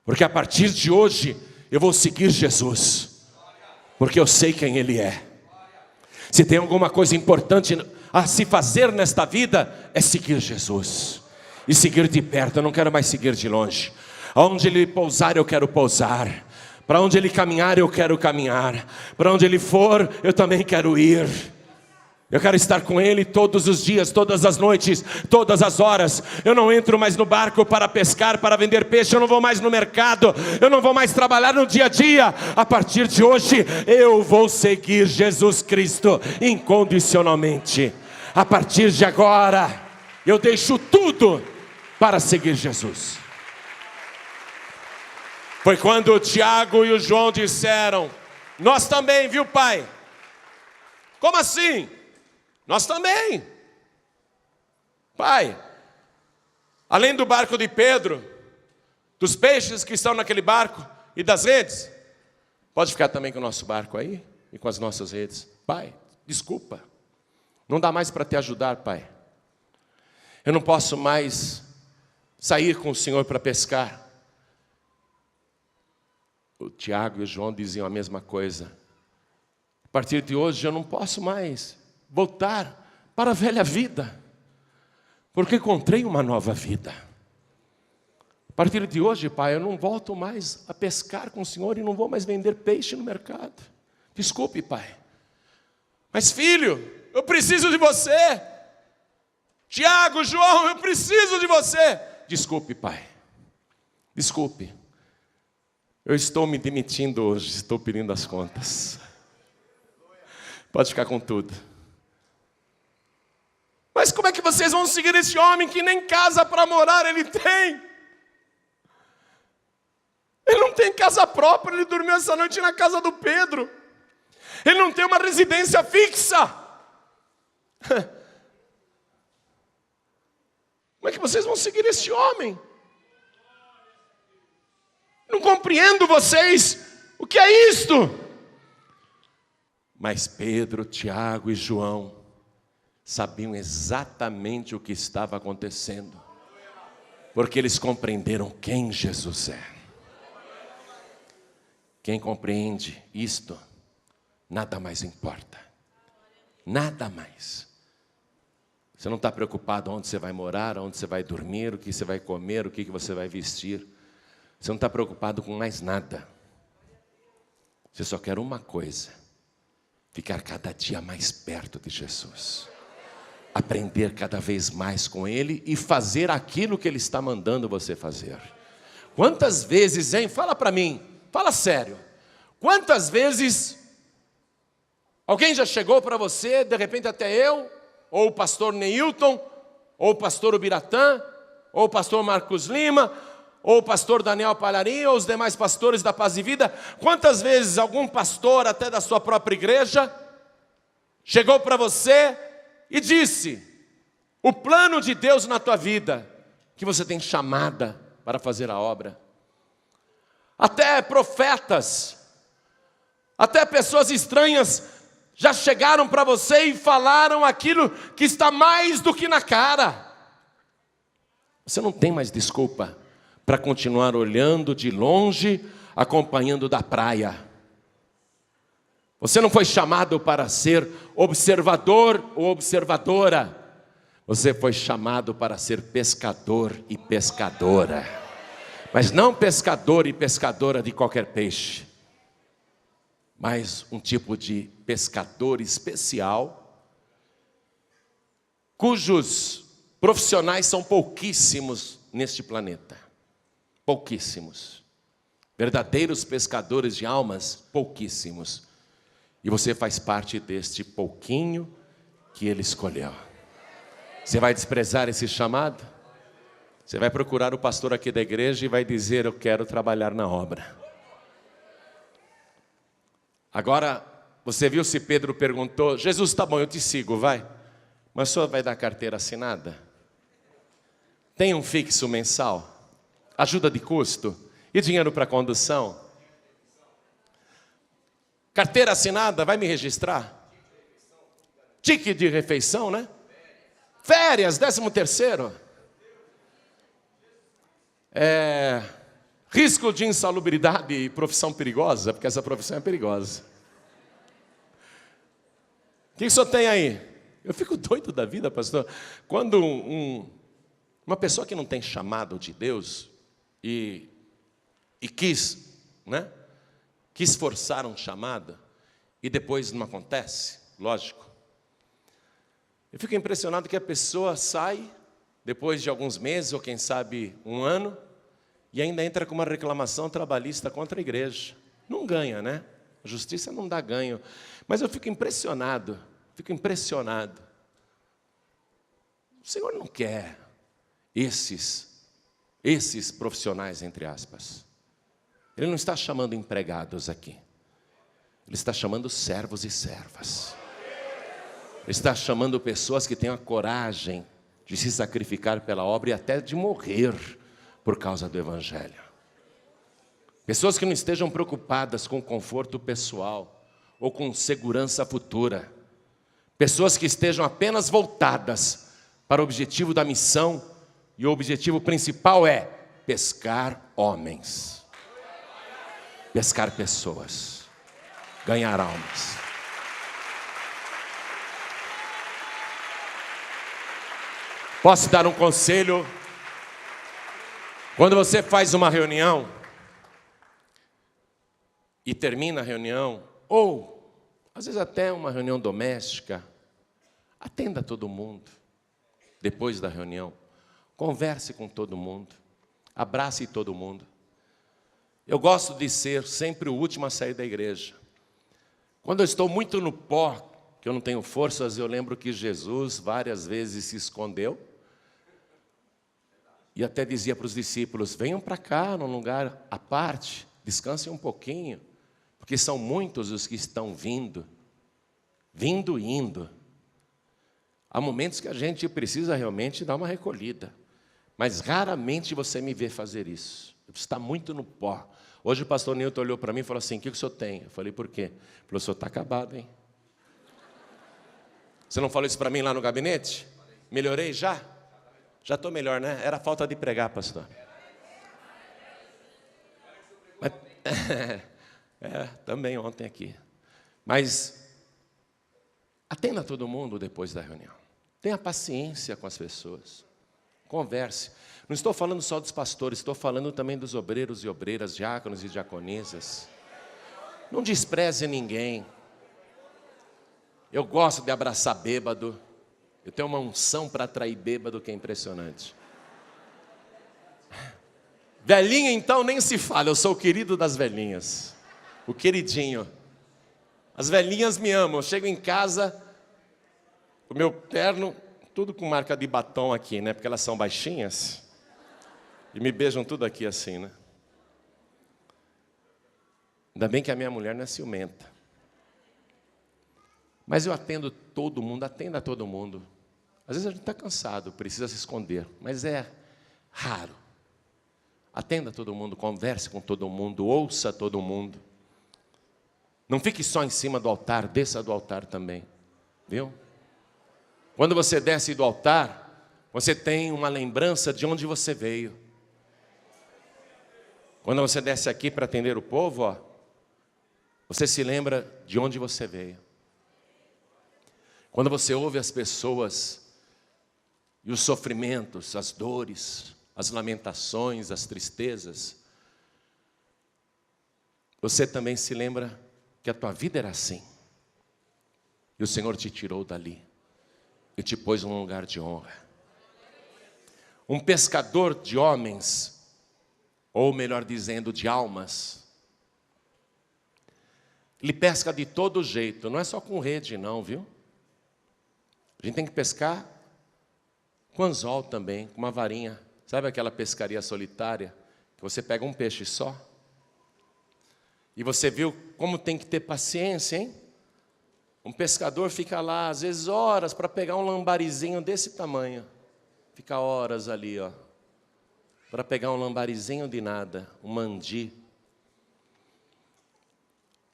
porque a partir de hoje eu vou seguir Jesus, porque eu sei quem Ele é. Se tem alguma coisa importante a se fazer nesta vida, é seguir Jesus, e seguir de perto. Eu não quero mais seguir de longe. Aonde Ele pousar, eu quero pousar. Para onde Ele caminhar, eu quero caminhar. Para onde Ele for, eu também quero ir. Eu quero estar com Ele todos os dias, todas as noites, todas as horas. Eu não entro mais no barco para pescar, para vender peixe. Eu não vou mais no mercado. Eu não vou mais trabalhar no dia a dia. A partir de hoje, eu vou seguir Jesus Cristo incondicionalmente. A partir de agora, eu deixo tudo para seguir Jesus. Foi quando o Tiago e o João disseram: nós também, viu, pai? Como assim? Nós também. Pai, além do barco de Pedro, dos peixes que estão naquele barco e das redes, pode ficar também com o nosso barco aí e com as nossas redes. Pai, desculpa, não dá mais para te ajudar, pai. Eu não posso mais sair com o Senhor para pescar. O Tiago e o João diziam a mesma coisa. A partir de hoje eu não posso mais voltar para a velha vida, porque encontrei uma nova vida. A partir de hoje, pai, eu não volto mais a pescar com o Senhor e não vou mais vender peixe no mercado. Desculpe, pai. Mas filho, eu preciso de você. Tiago, João, eu preciso de você. Desculpe, pai. Desculpe. Eu estou me demitindo hoje, estou pedindo as contas. Pode ficar com tudo. Mas como é que vocês vão seguir esse homem que nem casa para morar ele tem? Ele não tem casa própria, ele dormiu essa noite na casa do Pedro. Ele não tem uma residência fixa. Como é que vocês vão seguir esse homem? Não compreendo vocês. O que é isto? Mas Pedro, Tiago e João sabiam exatamente o que estava acontecendo, porque eles compreenderam quem Jesus é. Quem compreende isto, nada mais importa. Nada mais. Você não está preocupado onde você vai morar, onde você vai dormir, o que você vai comer, o que você vai vestir. Você não está preocupado com mais nada. Você só quer uma coisa: ficar cada dia mais perto de Jesus. Aprender cada vez mais com Ele e fazer aquilo que Ele está mandando você fazer. Quantas vezes, hein? Fala para mim, fala sério. Quantas vezes alguém já chegou para você, de repente até eu, ou o pastor Neilton, ou o pastor Ubiratã, ou o pastor Marcos Lima, ou o pastor Daniel Palharim, ou os demais pastores da Paz e Vida. Quantas vezes algum pastor, até da sua própria igreja, chegou para você e disse: o plano de Deus na tua vida, que você tem chamada para fazer a obra. Até profetas, até pessoas estranhas já chegaram para você e falaram aquilo que está mais do que na cara. Você não tem mais desculpa para continuar olhando de longe, acompanhando da praia. Você não foi chamado para ser observador ou observadora. Você foi chamado para ser pescador e pescadora. Mas não pescador e pescadora de qualquer peixe, mas um tipo de pescador especial, cujos profissionais são pouquíssimos neste planeta. Pouquíssimos. Verdadeiros pescadores de almas, pouquíssimos. E você faz parte deste pouquinho que Ele escolheu. Você vai desprezar esse chamado? Você vai procurar o pastor aqui da igreja e vai dizer: eu quero trabalhar na obra. Agora, você viu se Pedro perguntou: Jesus, tá bom, eu te sigo, vai. Mas o senhor vai dar carteira assinada? Tem um fixo mensal? Ajuda de custo? E dinheiro para condução? Carteira assinada, vai me registrar? Tique de refeição, né? Férias, 13º. Risco de insalubridade e profissão perigosa, porque essa profissão é perigosa. O que o senhor tem aí? Eu fico doido da vida, pastor. Quando uma pessoa que não tem chamado de Deus e quis, né? Quis forçar um chamado e depois não acontece, lógico. Eu fico impressionado que a pessoa sai depois de alguns meses, ou quem sabe um ano, e ainda entra com uma reclamação trabalhista contra a igreja. Não ganha, né? A justiça não dá ganho. Mas eu fico impressionado, O Senhor não quer esses profissionais, entre aspas. Ele não está chamando empregados aqui. Ele está chamando servos e servas. Ele está chamando pessoas que tenham a coragem de se sacrificar pela obra e até de morrer por causa do Evangelho. Pessoas que não estejam preocupadas com conforto pessoal ou com segurança futura. Pessoas que estejam apenas voltadas para o objetivo da missão, e o objetivo principal é pescar homens, pescar pessoas, ganhar almas. Posso dar um conselho? Quando você faz uma reunião e termina a reunião, ou às vezes até uma reunião doméstica, atenda todo mundo depois da reunião, converse com todo mundo, abrace todo mundo. Eu gosto de ser sempre o último a sair da igreja. Quando eu estou muito no pó, que eu não tenho forças, eu lembro que Jesus várias vezes se escondeu e até dizia para os discípulos: venham para cá, num lugar à parte, descansem um pouquinho, porque são muitos os que estão vindo e indo. Há momentos que a gente precisa realmente dar uma recolhida, mas raramente você me vê fazer isso. Eu preciso estar muito no pó. Hoje o pastor Nilton olhou para mim e falou assim: o que o senhor tem? Eu falei: por quê? Ele falou: o senhor está acabado, hein? Você não falou isso para mim lá no gabinete? Melhorei já? Já estou melhor, né? Era falta de pregar, pastor. Mas, também ontem aqui. Mas atenda todo mundo depois da reunião. Tenha paciência com as pessoas. Converse. Não estou falando só dos pastores, estou falando também dos obreiros e obreiras, diáconos e diaconisas. Não despreze ninguém. Eu gosto de abraçar bêbado. Eu tenho uma unção para atrair bêbado que é impressionante. Velhinha, então, nem se fala. Eu sou o querido das velhinhas. O queridinho. As velhinhas me amam. Eu chego em casa, o meu terno, tudo com marca de batom aqui, né? Porque elas são baixinhas. E me beijam tudo aqui assim, né? Ainda bem que a minha mulher não é ciumenta. Mas eu atendo todo mundo, atenda a todo mundo. Às vezes a gente está cansado, precisa se esconder, mas é raro. Atenda todo mundo, converse com todo mundo, ouça todo mundo. Não fique só em cima do altar, desça do altar também, viu? Quando você desce do altar, você tem uma lembrança de onde você veio. Quando você desce aqui para atender o povo, ó, você se lembra de onde você veio. Quando você ouve as pessoas e os sofrimentos, as dores, as lamentações, as tristezas, você também se lembra que a tua vida era assim. E o Senhor te tirou dali e te pôs num lugar de honra. Um pescador de homens, ou melhor dizendo, de almas, ele pesca de todo jeito, não é só com rede não, viu? A gente tem que pescar com anzol também, com uma varinha. Sabe aquela pescaria solitária, que você pega um peixe só? E você viu como tem que ter paciência, hein? Um pescador fica lá, às vezes horas, para pegar um lambarizinho desse tamanho. Fica horas ali, ó, para pegar um lambarizinho de nada, um mandi.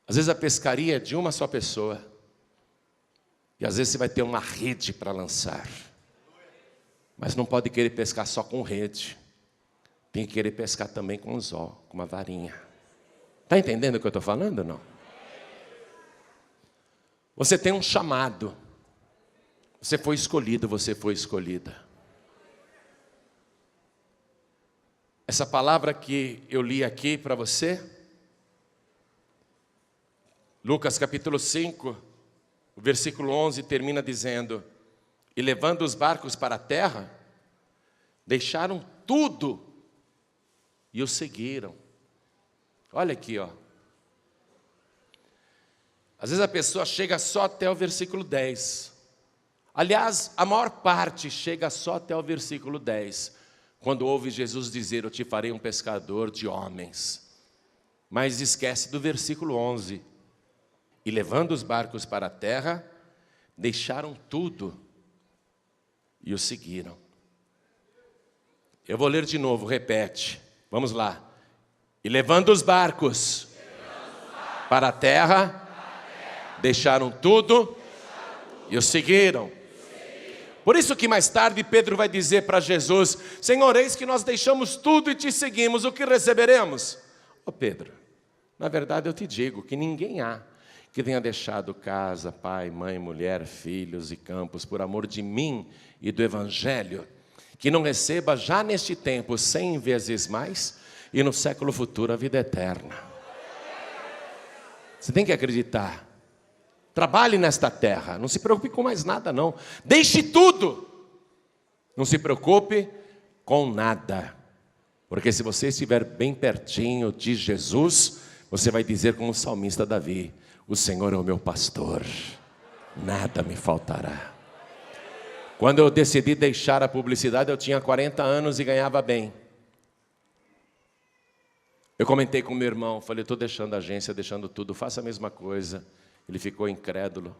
Às vezes a pescaria é de uma só pessoa. E às vezes você vai ter uma rede para lançar. Mas não pode querer pescar só com rede. Tem que querer pescar também com anzol, com uma varinha. Está entendendo o que eu estou falando ou não? Você tem um chamado. Você foi escolhido, você foi escolhida. Essa palavra que eu li aqui para você, Lucas capítulo 5, o versículo 11 termina dizendo: e levando os barcos para a terra, deixaram tudo e o seguiram. Olha aqui, ó. Às vezes a pessoa chega só até o versículo 10. Aliás, a maior parte chega só até o versículo 10, quando ouve Jesus dizer: eu te farei um pescador de homens. Mas esquece do versículo 11. E levando os barcos para a terra, deixaram tudo e o seguiram. Eu vou ler de novo, repete. Vamos lá. E levando os barcos para a terra, deixaram tudo e o seguiram. Por isso que mais tarde Pedro vai dizer para Jesus: Senhor, eis que nós deixamos tudo e te seguimos, o que receberemos? Ô Pedro, na verdade eu te digo que ninguém há que tenha deixado casa, pai, mãe, mulher, filhos e campos, por amor de mim e do Evangelho, que não receba já neste tempo 100 vezes mais, e no século futuro a vida eterna. Você tem que acreditar. Trabalhe nesta terra, não se preocupe com mais nada não. Deixe tudo. Não se preocupe com nada. Porque se você estiver bem pertinho de Jesus, você vai dizer como o salmista Davi: o Senhor é o meu pastor, nada me faltará. Quando eu decidi deixar a publicidade, eu tinha 40 anos e ganhava bem. Eu comentei com meu irmão, falei: estou deixando a agência, deixando tudo, faça a mesma coisa. Ele ficou incrédulo.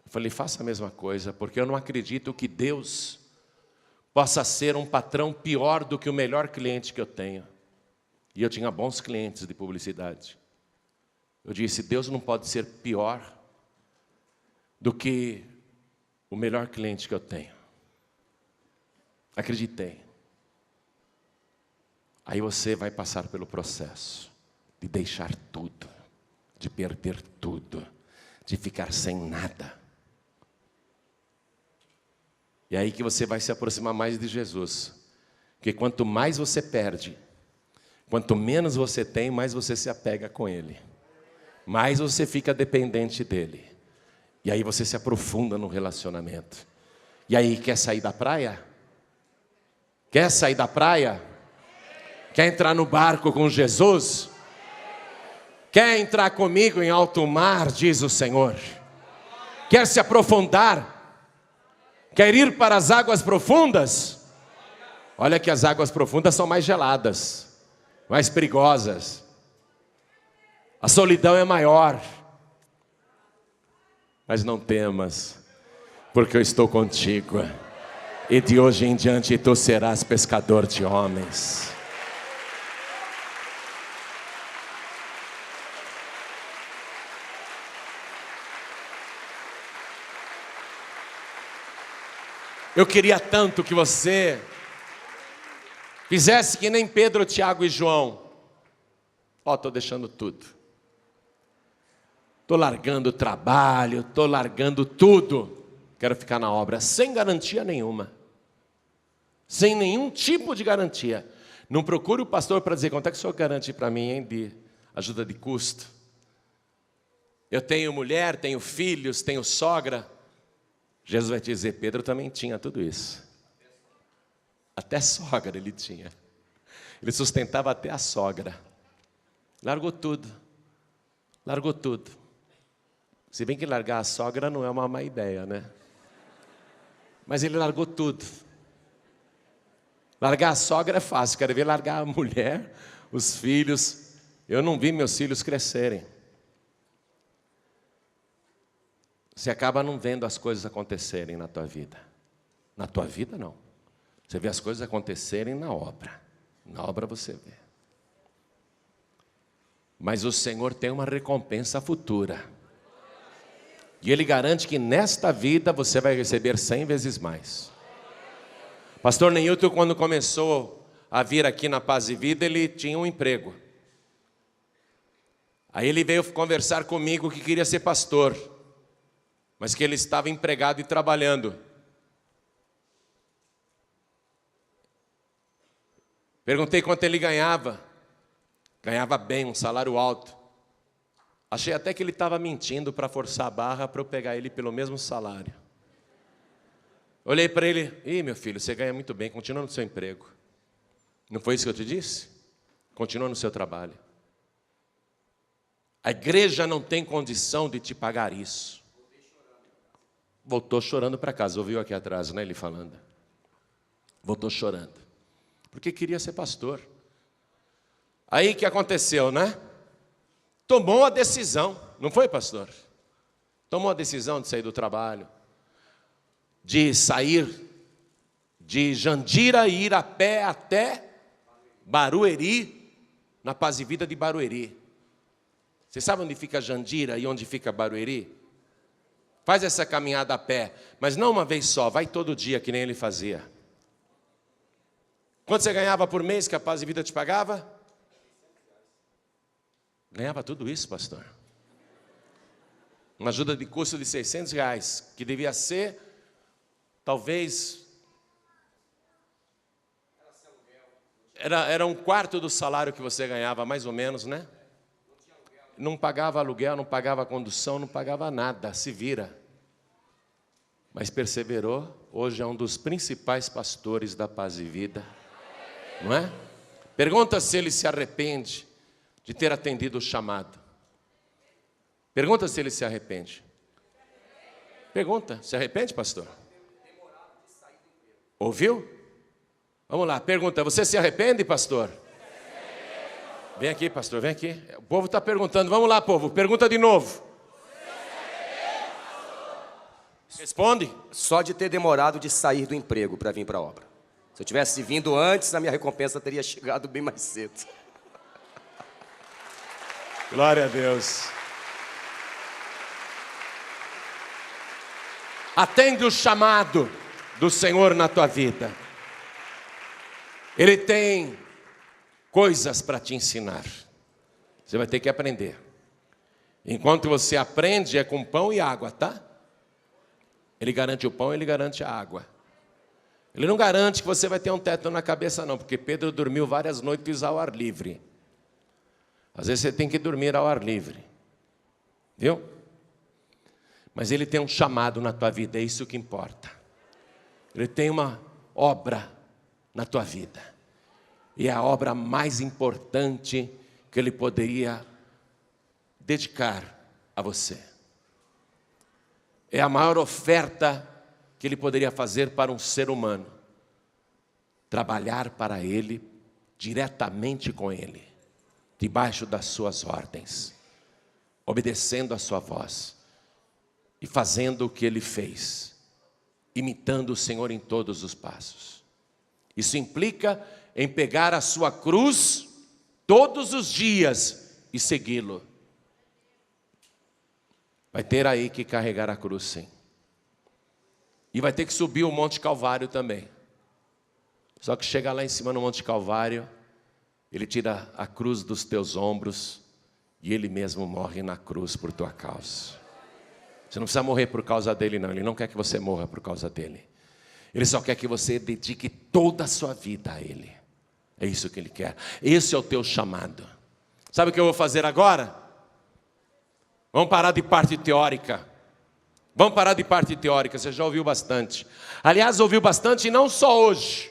Eu falei: faça a mesma coisa, porque eu não acredito que Deus possa ser um patrão pior do que o melhor cliente que eu tenho. E eu tinha bons clientes de publicidade. Eu disse: Deus não pode ser pior do que o melhor cliente que eu tenho. Acreditei. Aí você vai passar pelo processo de deixar tudo, de perder tudo, de ficar sem nada. E aí que você vai se aproximar mais de Jesus. Porque quanto mais você perde, quanto menos você tem, mais você se apega com Ele. Mais você fica dependente dEle. E aí você se aprofunda no relacionamento. E aí, quer sair da praia? Quer sair da praia? Quer entrar no barco com Jesus? Quer entrar comigo em alto mar, diz o Senhor? Quer se aprofundar? Quer ir para as águas profundas? Olha que as águas profundas são mais geladas, mais perigosas. A solidão é maior. Mas não temas, porque eu estou contigo. E de hoje em diante tu serás pescador de homens. Eu queria tanto que você fizesse que nem Pedro, Tiago e João. Ó, estou deixando tudo. Estou largando o trabalho, estou largando tudo. quero ficar na obra, sem garantia nenhuma. Sem nenhum tipo de garantia. Não procure o pastor para dizer, quanto é que o senhor garante para mim, hein, de ajuda de custo? Eu tenho mulher, tenho filhos, tenho sogra. Jesus vai te dizer, Pedro também tinha tudo isso. Até sogra ele tinha. Ele sustentava até a sogra. Largou tudo. Largou tudo. Se bem que largar a sogra não é uma má ideia, né? Mas ele largou tudo. Largar a sogra é fácil, quero ver largar a mulher, os filhos. Eu não vi meus filhos crescerem. Você acaba não vendo as coisas acontecerem na tua vida. Na tua vida, não. Você vê as coisas acontecerem na obra. Na obra você vê. Mas o Senhor tem uma recompensa futura. E Ele garante que nesta vida você vai receber 100 vezes mais. Pastor Neilton, quando começou a vir aqui na Paz e Vida, ele tinha um emprego. Aí ele veio conversar comigo que queria ser pastor, mas que ele estava empregado e trabalhando. Perguntei quanto ele ganhava. Ganhava bem, um salário alto. Achei até que ele estava mentindo para forçar a barra para eu pegar ele pelo mesmo salário. Olhei para ele, meu filho, você ganha muito bem, continua no seu emprego. Não foi isso que eu te disse? Continua no seu trabalho. A igreja não tem condição de te pagar isso. Voltou chorando para casa, ouviu aqui atrás, né, ele falando. Voltou chorando, porque queria ser pastor. Aí o que aconteceu, né? Tomou a decisão, não foi, pastor? Tomou a decisão de sair do trabalho, de sair de Jandira e ir a pé até Barueri, na Paz e Vida de Barueri. Você sabe onde fica Jandira e onde fica Barueri? Faz essa caminhada a pé, mas não uma vez só, vai todo dia, que nem ele fazia. Quanto você ganhava por mês que a Paz e Vida te pagava? Ganhava tudo isso, pastor. Uma ajuda de custo de R$600, que devia ser, talvez, era um quarto do salário que você ganhava, mais ou menos, né? Não pagava aluguel, não pagava condução, não pagava nada, se vira. Mas perseverou, hoje é um dos principais pastores da Paz e Vida, não é? Pergunta se ele se arrepende de ter atendido o chamado. Pergunta se ele se arrepende. Pergunta, se arrepende, pastor? Ouviu? Vamos lá, pergunta, você se arrepende, pastor? Vem aqui, pastor, vem aqui. O povo está perguntando, vamos lá, povo, pergunta de novo. Responde. Só de ter demorado de sair do emprego para vir para a obra. Se eu tivesse vindo antes, a minha recompensa teria chegado bem mais cedo. Glória a Deus. Atende o chamado do Senhor na tua vida. Ele tem coisas para te ensinar. Você vai ter que aprender. Enquanto você aprende, é com pão e água, tá? Ele garante o pão, ele garante a água. Ele não garante que você vai ter um teto na cabeça, não, porque Pedro dormiu várias noites ao ar livre. Às vezes você tem que dormir ao ar livre. Viu? Mas ele tem um chamado na tua vida, é isso que importa. Ele tem uma obra na tua vida. E é a obra mais importante que ele poderia dedicar a você. É a maior oferta que ele poderia fazer para um ser humano. Trabalhar para ele, diretamente com ele, debaixo das suas ordens, obedecendo a sua voz e fazendo o que ele fez, imitando o Senhor em todos os passos. Isso implica em pegar a sua cruz todos os dias e segui-lo. Vai ter aí que carregar a cruz, sim. E vai ter que subir o Monte Calvário também. Só que chega lá em cima no Monte Calvário, ele tira a cruz dos teus ombros e ele mesmo morre na cruz por tua causa. Você não precisa morrer por causa dele, não. Ele não quer que você morra por causa dele. Ele só quer que você dedique toda a sua vida a ele. É isso que ele quer. Esse é o teu chamado. Sabe o que eu vou fazer agora? Vamos parar de parte teórica. Vamos parar de parte teórica. Você já ouviu bastante. Aliás, ouviu bastante e não só hoje.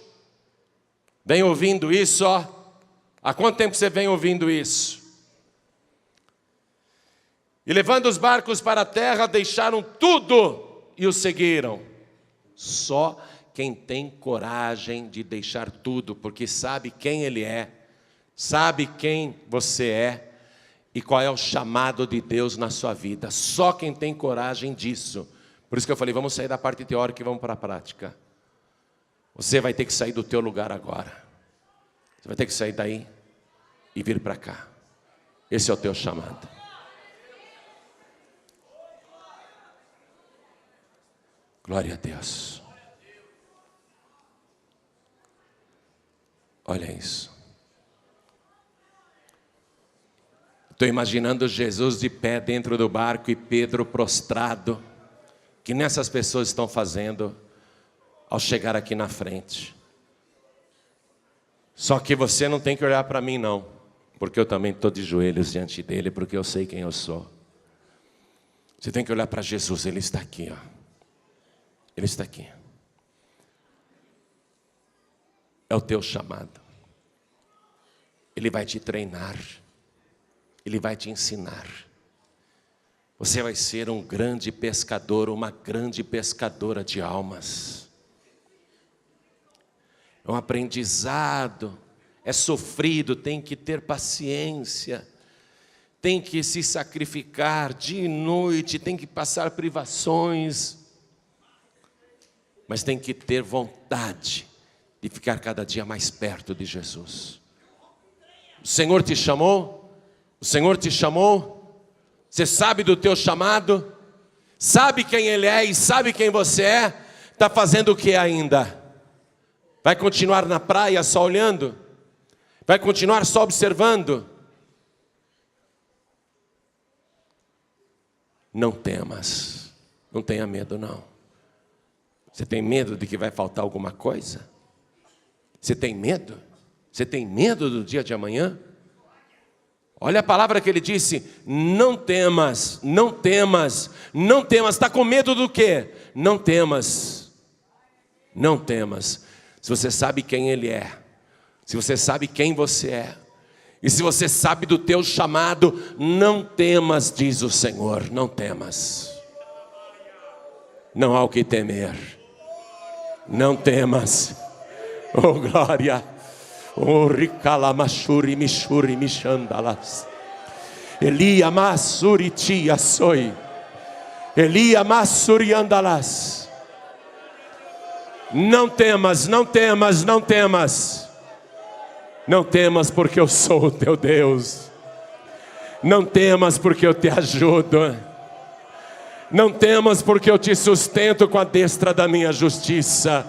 Vem ouvindo isso, ó. Há quanto tempo você vem ouvindo isso? E levando os barcos para a terra, deixaram tudo e o seguiram. Só quem tem coragem de deixar tudo, porque sabe quem ele é, sabe quem você é e qual é o chamado de Deus na sua vida. Só quem tem coragem disso. Por isso que eu falei, vamos sair da parte teórica e vamos para a prática. Você vai ter que sair do teu lugar agora. Você vai ter que sair daí e vir para cá. Esse é o teu chamado. Glória a Deus. Olha isso. Estou imaginando Jesus de pé dentro do barco e Pedro prostrado. Que nessas pessoas estão fazendo ao chegar aqui na frente. Só que você não tem que olhar para mim não. Porque eu também estou de joelhos diante dele, porque eu sei quem eu sou. Você tem que olhar para Jesus, ele está aqui, ó. Ele está aqui. É o teu chamado. Ele vai te treinar. Ele vai te ensinar. Você vai ser um grande pescador, uma grande pescadora de almas. É um aprendizado. É sofrido, tem que ter paciência. Tem que se sacrificar dia e noite, tem que passar privações. Mas tem que ter vontade de ficar cada dia mais perto de Jesus. O Senhor te chamou? O Senhor te chamou? Você sabe do teu chamado? Sabe quem Ele é e sabe quem você é? Está fazendo o que ainda? Vai continuar na praia só olhando? Vai continuar só observando? Não temas. Não tenha medo não. Você tem medo de que vai faltar alguma coisa? Você tem medo? Você tem medo do dia de amanhã? Olha a palavra que ele disse, não temas, não temas, não temas. Está com medo do quê? Não temas, não temas. Se você sabe quem ele é, se você sabe quem você é, e se você sabe do teu chamado, não temas, diz o Senhor, não temas. Não há o que temer. Não temas, oh glória, oh ricalamachuri mishuri mishandalas, Elia masuri tia soi, Elia masuri andalas. Não temas, não temas, não temas, não temas porque eu sou o teu Deus. Não temas porque eu te ajudo. Não temas porque eu te sustento com a destra da minha justiça.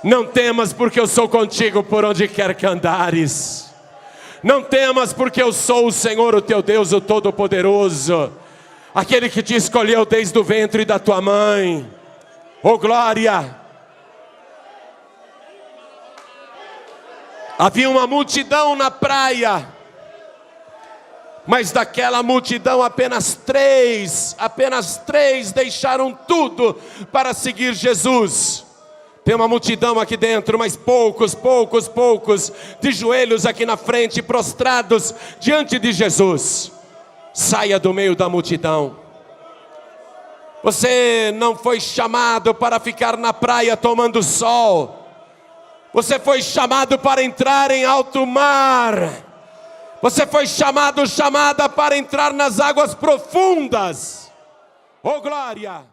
Não temas porque eu sou contigo por onde quer que andares. Não temas porque eu sou o Senhor, o teu Deus, o Todo-Poderoso. Aquele que te escolheu desde o ventre da tua mãe. Oh glória! Havia uma multidão na praia. Mas daquela multidão apenas três deixaram tudo para seguir Jesus. Tem uma multidão aqui dentro, mas poucos de joelhos aqui na frente, prostrados diante de Jesus. Saia do meio da multidão. Você não foi chamado para ficar na praia tomando sol. Você foi chamado para entrar em alto mar. Você foi chamada para entrar nas águas profundas. Oh glória!